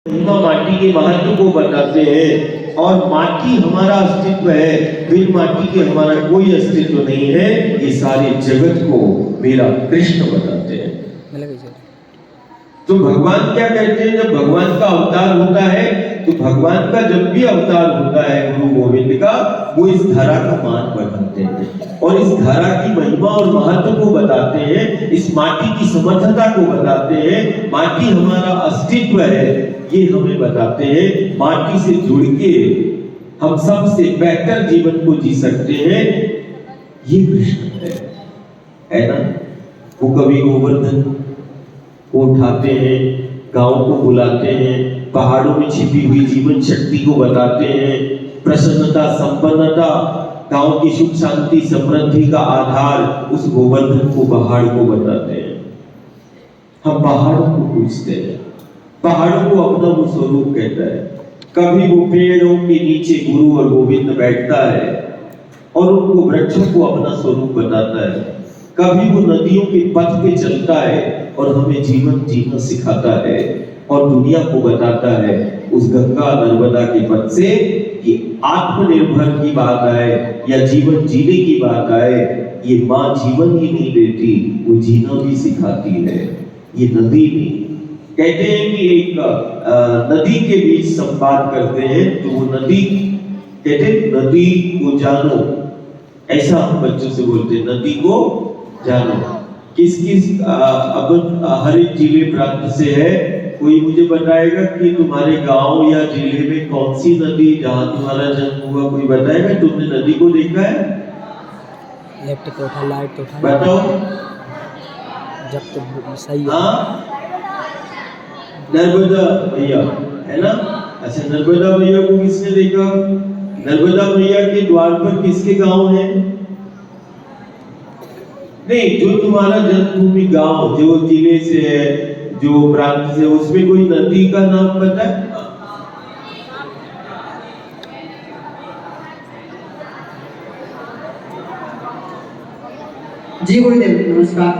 महिमा माटी के महत्व को बताते हैं और माटी हमारा अस्तित्व है, बिन माटी के हमारा कोई अस्तित्व नहीं है। ये सारे जगत को मेरा कृष्ण बताते हैं। तो भगवान क्या कहते हैं, जब भगवान का अवतार होता है तो भगवान का जब भी अवतार होता है गुरु गोविंद का, वो इस धरा का मान बढ़ाते हैं और इस धरा की महिमा और महत्व को बताते हैं, इस माटी की समर्थता को बताते हैं। माटी हमारा अस्तित्व है ये हमें बताते हैं। माटी से जुड़ के हम सबसे बेहतर जीवन को जी सकते हैं, ये कृष्ण है ना। वो कवि गोवर्धन को उठाते हैं, गांव को बुलाते हैं, पहाड़ों में छिपी हुई जीवन शक्ति को बताते हैं। प्रसन्नता, संपन्नता, गांव की सुख शांति समृद्धि का आधार उस गोवर्धन को, पहाड़ को बताते हैं। हम पहाड़ों को पूजते हैं, पहाड़ों को अपना वो स्वरूप कहता है। कभी वो पेड़ों के नीचे गुरु और गोविंद बैठता है और उनको वृक्षों को अपना स्वरूप बताता है। कभी वो नदियों के पथ पे चलता है और हमें जीवन जीना सिखाता है और दुनिया को बताता है उस गंगा नर्मदा के पथ से कि आत्मनिर्भर की बात आए या जीवन जीने की बात आए, ये माँ जीवन ही नहीं देती, वो जीना भी सिखाती है। ये नदी भी कहते हैं कि एक नदी के बीच संवाद करते हैं, तो वो नदी कहते हैं नदी को जानो, ऐसा हम बच्चों से बोलते हैं, नदी को जानो। किस किस अब हर एक जिले प्रांत से है, कोई मुझे बताएगा कि तुम्हारे गांव या जिले में कौन सी नदी जहां तुम्हारा जन्म हुआ, कोई बताएगा? तुमने नदी को देखा है? लेफ्ट को उठा, लाइट को उठा, बताओ। जब तो सही है। हाँ, नर्मदा मैया है ना। अच्छा, नर्मदा मैया को किसने देखा? नर्मदा मैया के द्वार पर किसके गांव है? नहीं, जो तुम्हारा जन्मभूमि गांव, जो जिले से है, जो प्रांत से, उसमें कोई नदी का नाम पता है? जी गुरुदेव नमस्कार।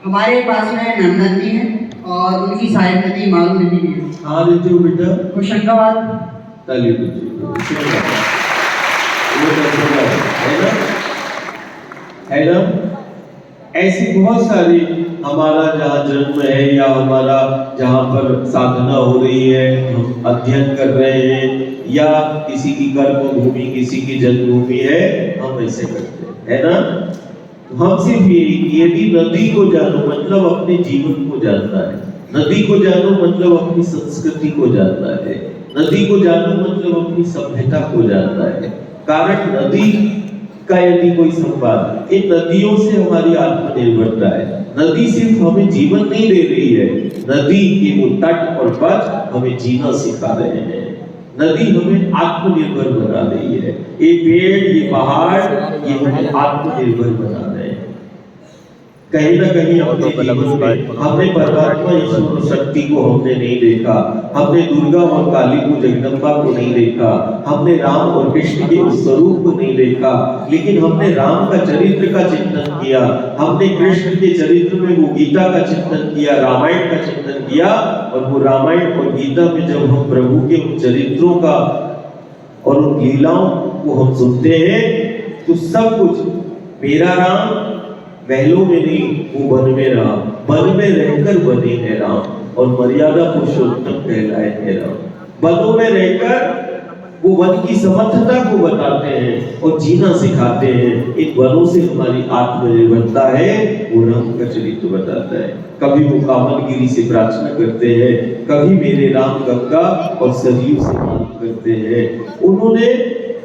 हमारे पास में नर्मदा नदी है और उनकी सहायक नदी मालूम नदी भी है। हाँ देते हो बेटा, होशंगाबाद। ताली बजाइए, है ना। ऐसी बहुत सारी हमारा जहाँ जन्म है या हमारा जहाँ पर साधना हो रही है, हम अध्ययन कर रहे हैं, या किसी की कर्म भूमि, किसी की जन्मभूमि है, हम ऐसे करते हैं, है ना। तो हम सिर्फ यदि नदी को जानो मतलब अपने जीवन को जानना है, नदी को जानो मतलब अपनी संस्कृति को जानना है, नदी को जानो मतलब अपनी सभ्यता को जानना है। कारण नदी का यदि कोई संवाद, इन नदियों से हमारी आत्मनिर्भरता है। नदी सिर्फ हमें जीवन नहीं दे रही है, नदी के वो तट और पथ हमें जीना सिखा रहे हैं। नदी हमें आत्मनिर्भर बना रही है। ये पेड़, ये पहाड़, ये हमें आत्मनिर्भर बना रहे हैं। कहीं ना कहीं अपने जीवन में हमने परमात्मा ईश्वर शक्ति को हमने नहीं देखा, हमने दुर्गा और काली को, जगदम्बा को नहीं देखा, हमने राम और कृष्ण के उस स्वरूप को नहीं देखा, लेकिन हमने राम का चरित्र का चिंतन किया, हमने कृष्ण के चरित्र में वो गीता का चिंतन किया, रामायण का चिंतन किया। और वो रामायण और गीता में जब हम प्रभु के उन चरित्रों का और उन लीलाओं को हम सुनते हैं तो सब कुछ, मेरा राम महलों में नहीं, वो वन में रहा, वन में रहकर बने हैं राम, और मर्यादा पुरुषोत्तम कहलाए हैं राम। वनों में रहकर वो वन की समर्थता को बताते हैं और जीना सिखाते हैं। इन वनों से हमारी आत्मनिर्भरता है, वो राम का चरित्र बताता है। कभी वो कामनगिरी से प्रार्थना करते हैं, कभी मेरे राम गंगा और सरयू से बात करते हैं। उन्होंने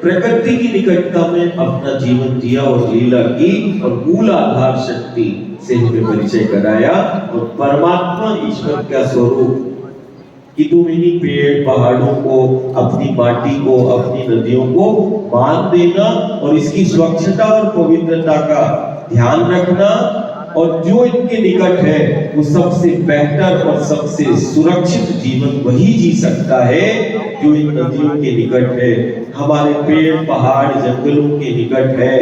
प्रकृति की निकटता में अपना जीवन जिया और लीला की और मूल आधार शक्ति से हमें परिचय कराया और परमात्मा ईश्वर का स्वरूप कि तुम इन्हीं पेड़ पहाड़ों को, अपनी माटी को, अपनी नदियों को मान देना और इसकी स्वच्छता और पवित्रता का ध्यान रखना, और जो इनके निकट है वो सबसे बेहतर और सबसे सुरक्षित जीवन वही जी सकता है जो इन नदियों के निकट है, हमारे पेड़ पहाड़ जंगलों के निकट है,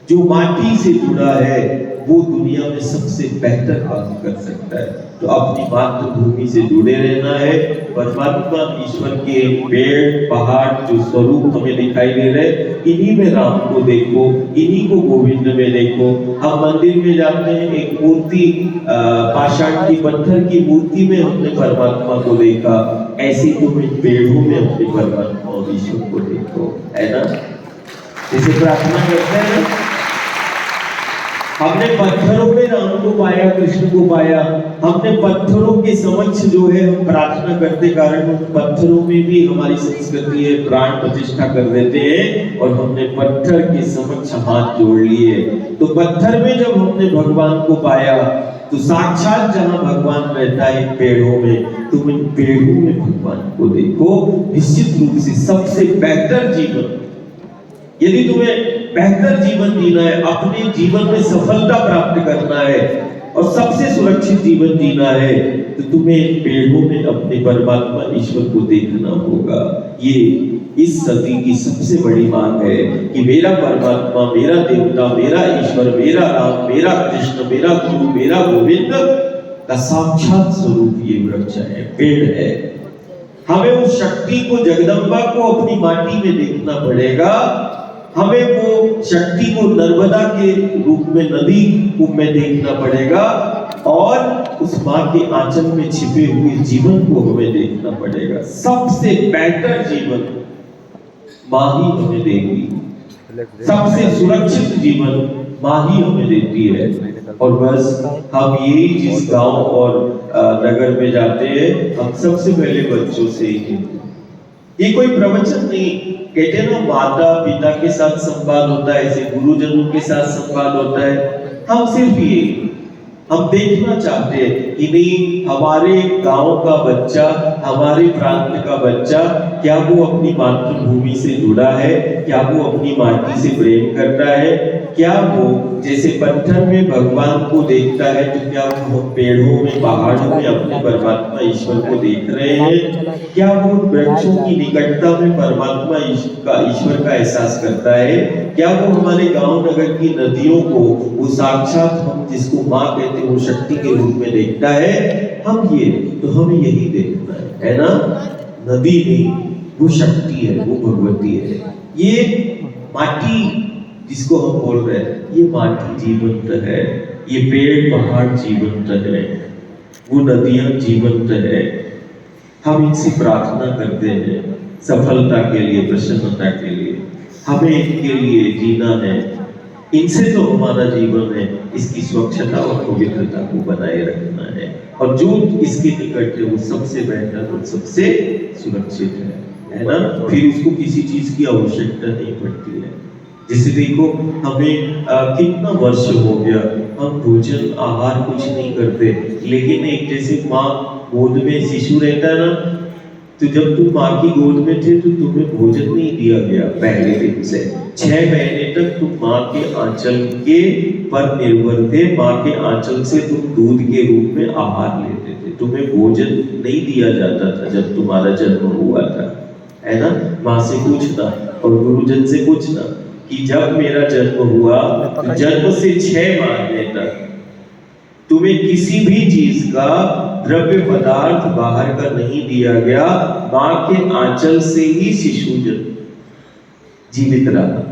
जो माटी से जुड़ा है, वो दुनिया में सबसे बेहतर काम कर सकता है। तो अपनी मातृभूमि से जुड़े रहना है। परमात्मा ईश्वर के पेड़ पहाड़ जो स्वरूप हमें दिखाई दे रहे, इन्हीं में राम को देखो, इन्हीं को गोविंद में देखो। हम मंदिर में जाते हैं, एक मूर्ति पाषाण की पत्थर की मूर्ति में हमने परमात्मा को देखा, ऐसे तुम इन पेड़ों में अपने परमात्मा और ईश्वर को देखो, है ना। जैसे प्रार्थना करते हैं, हमने पत्थरों में राम को पाया, कृष्ण को पाया। हमने पत्थरों के समक्ष जो है हम प्रार्थना करते, कारण उन पत्थरों में भी हमारी संस्कृति है, प्राण प्रतिष्ठा कर देते हैं और हमने पत्थर के समक्ष हाथ जोड़ लिए। तो पत्थर में जब हमने भगवान को पाया, तो साक्षात जहां भगवान रहता है पेड़ों में, तुम इन पेड़ों में भगवान को देखो। निश्चित रूप से सबसे बेहतर जीवन, यदि तुम्हें बेहतर जीवन जीना है, अपने जीवन में सफलता प्राप्त करना है और सबसे सुरक्षित जीवन जीना है, तो तुम्हें पेड़ों में अपने परमात्मा ईश्वर को देखना होगा। ये इस सदी की सबसे बड़ी मांग है कि मेरा परमात्मा, मेरा देवता, मेरा ईश्वर, मेरा राम, मेरा कृष्ण, मेरा गुरु, मेरा गोविंद का साक्षात स्वरूप ये वृक्ष है, पेड़ है। हमें उस शक्ति को, जगदम्बा को अपनी माटी में देखना पड़ेगा। हमें वो शक्ति को नर्मदा के रूप में, नदी रूप में देखना पड़ेगा और उस माँ के आंचल में छिपे हुए जीवन को हमें देखना पड़ेगा। सबसे बेहतर जीवन माँ ही हमें देगी, सबसे सुरक्षित जीवन माँ ही हमें देती है। और बस हम यही जिस गांव और नगर में जाते हैं, हम सबसे पहले बच्चों से ही, ये कोई प्रवचन नहीं, कहते हैं ना माता पिता के साथ संवाद होता है, ऐसे गुरुजनों के साथ संवाद होता है। हम सिर्फ ये हम देखना चाहते हैं कि नहीं, हमारे गांव का बच्चा, हमारे प्रांत का बच्चा, क्या वो अपनी मातृभूमि से जुड़ा है, क्या वो अपनी माटी से प्रेम करता है, क्या वो जैसे पत्थर में भगवान को देखता है, तो क्या वो पेड़ों में, पहाड़ों में अपने परमात्मा ईश्वर को देख रहे हैं, क्या वो वृक्षों की निकटता में परमात्मा ईश्वर का एहसास करता है, क्या वो हमारे गांव नगर की नदियों को, वो साक्षात हम जिसको माँ कहते हैं, वो शक्ति के रूप में देखता है। हम ये, तो हमें यही देखना है ना। नदी नहीं, वो शक्ति है, वो भगवती है। ये माटी जिसको हम बोल रहे हैं, ये माटी जीवंत है, ये पेड़ पहाड़ जीवंत है, वो नदियां जीवंत है। हम इनसे प्रार्थना करते हैं सफलता के लिए, प्रसन्नता के लिए। हमें इनके लिए जीना है, इनसे तो हमारा जीवन है, इसकी स्वच्छता और पवित्रता को बनाए रखना है। और जो इसके निकट है वो सबसे बेहतर और सबसे सुरक्षित है ना। फिर उसको किसी चीज की आवश्यकता नहीं पड़ती है। जैसे देखो, हमें कितना वर्ष हो गया हम भोजन आहार कुछ नहीं करते, लेकिन एक जैसे माँ गोद में शिशु रहता है ना, तो जब तुम माँ की गोद में थे तो तुम्हें भोजन नहीं दिया गया पहले दिन से। 6 महीने तक तुम माँ के आंचल के पर निर्भर थे, माँ के आंचल से तुम दूध के रूप में आहार लेते थे, तुम्हें भोजन नहीं दिया जाता था जब तुम्हारा जन्म हुआ था, है ना। माँ से पूछना और गुरुजन से पूछना कि जब मेरा जन्म हुआ, तो जन्म से 6 महीने तक तुम्हें किसी भी चीज का द्रव्य पदार्थ बाहर का नहीं दिया गया, माँ के आंचल से ही शिशु जीवित रहा।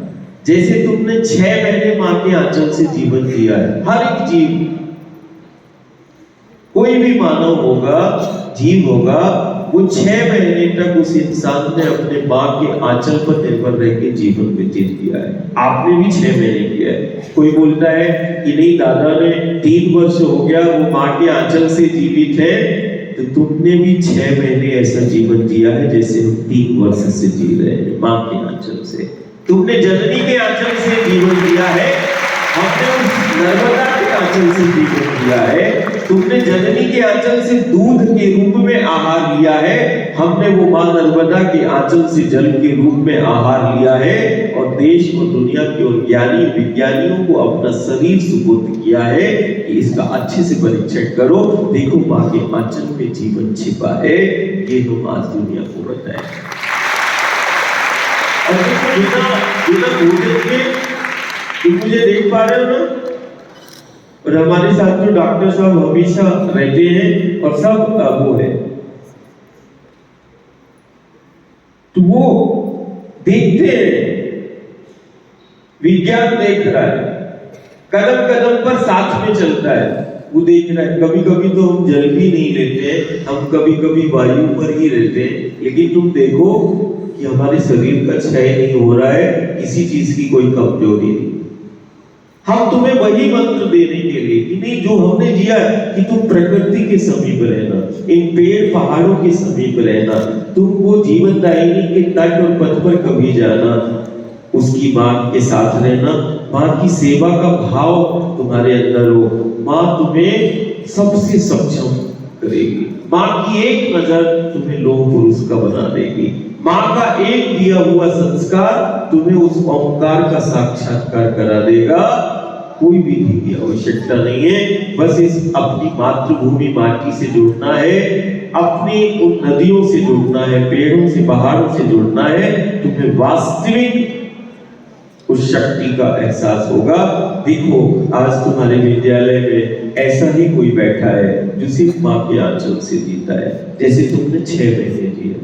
जैसे तुमने 6 महीने माँ के आंचल से जीवन दिया है, हर एक जीव, कोई भी मानव होगा, जीव होगा, वो 6 महीने तक उस इंसान ने अपने माँ के आंचल पर निर्भर रह के जीवन व्यतीत किया है। आपने भी 6 महीने किया है। कोई बोलता है कि नहीं दादा ने 3 वर्ष हो गया वो माँ के आंचल से जीवित है, तो तुमने भी 6 महीने ऐसा जीवन जिया है जैसे हम 3 वर्ष से जी रहे हैं माँ के आंचल से। तुमने जननी के आंचल से जीवन दिया है, हमने उस नर्मदा के आंचल से जीवन दिया है। तुमने जननी के आंचल से दूध के रूप में आहार लिया है, हमने वो मां नर्मदा के आंचल से जल के रूप में आहार लिया है। और देश और दुनिया के और ज्ञानी विज्ञानियों को अपना शरीर सुपुर्द किया है कि इसका अच्छे से परीक्षण करो, देखो मां के आंचल में जीवन छिपा है। ये हम आज दुनिया को बताएं। और बिना भोजन के तुम मुझे देख पा रहे हो ना, और हमारे साथ जो डॉक्टर साहब हमेशा रहते हैं और सब वो है, तो वो देखते हैं, विज्ञान देख रहा है, कदम कदम पर साथ में चलता है, वो देख रहा है। कभी कभी तो हम जल भी नहीं लेते, हम कभी कभी वायु पर ही रहते हैं, लेकिन तुम देखो कि हमारे शरीर का क्षय नहीं हो रहा है, किसी चीज की कोई कमजोरी नहीं। हम तुम्हें वही मंत्र देने के लिए कि नहीं, जो हमने दिया है कि तुम प्रकृति के समीप रहना, इन पेड़ पहाड़ों के समीप रहना, तुम वो जीवनदायिनी के तट और पथ पर कभी जाना, उसकी मां के साथ रहना, मां की सेवा का भाव तुम्हारे अंदर हो, मां तुम्हें सबसे सक्षम करेगी, मां की एक नजर तुम्हें लोह पुरुष का बना देगी, मां का एक दिया हुआ संस्कार तुम्हें उस ओंकार का साक्षात्कार करा देगा। कोई विधि की आवश्यकता नहीं है, बस इस अपनी मातृभूमि माटी से जुड़ना है, अपनी उन नदियों से जुड़ना है, पेड़ों से पहाड़ों से जुड़ना है, तुम्हें वास्तविक उस शक्ति का एहसास होगा। देखो आज तुम्हारे विद्यालय में ऐसा ही कोई बैठा है जो सिर्फ मां के आंचल से जीता है, जैसे तुमने 6 महीने जिए।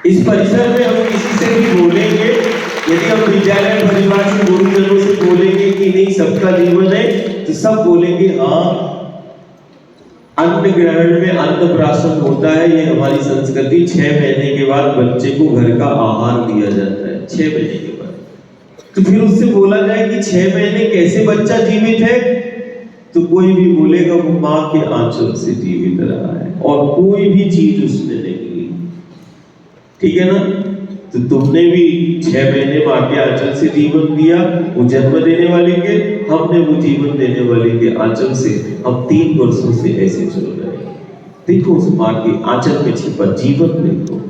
इस परिसर में हम किसी से भी बोलेंगे, यदि हम विद्यालय परिवार से गुरुजनों से बोलेंगे कि नहीं सबका जीवन है, तो सब बोलेंगे हाँ, अन्न ग्रहण में अन्नप्राशन होता है, ये हमारी संस्कृति। 6 महीने के बाद बच्चे को घर का आहार दिया जाता है, 6 महीने के बाद। तो फिर उससे बोला जाए कि 6 महीने कैसे बच्चा जीवित है, तो कोई भी बोलेगा वो मां के आंचल से जीवित रहा है और कोई भी चीज उसने नहीं ली। ठीक है ना? तो तुमने भी 6 महीने मां के आंचल से जीवन दिया, वो जन्म देने वाले के, हमने वो जीवन देने वाले के आंचल से हम 3 वर्षों से ऐसे चल रहे हैं। देखो उस मां के आंचल में छिपा जीवन देखो।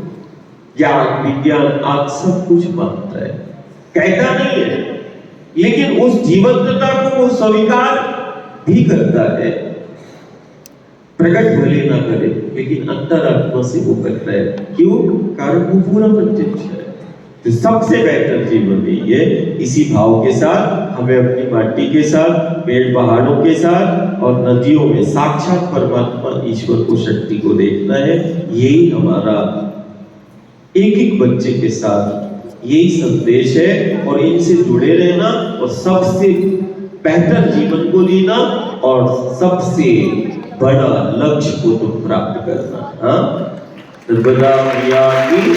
ज्ञान विज्ञान आज सब कुछ मानता है, कहता नहीं है, लेकिन उस जीवंतता को वो स्वीकार भी करता है। प्रकट भले ना करे, लेकिन अंतरात्मा से वो करता है। क्यों? कारण वो पूरा प्रत्यक्ष है। तो सबसे बेहतर जीवन यही है। इसी भाव के साथ हमें अपनी माटी के साथ, पेड़ पहाड़ों के साथ और नदियों में साक्षात परमात्मा ईश्वर को, शक्ति को देखना है। यही हमारा एक एक बच्चे के साथ यही संदेश है, और इनसे जुड़े रहना और सबसे बेहतर जीवन को जीना और सबसे बड़ा लक्ष्य को तुम प्राप्त करना। हाँ, नर्मदा मैया की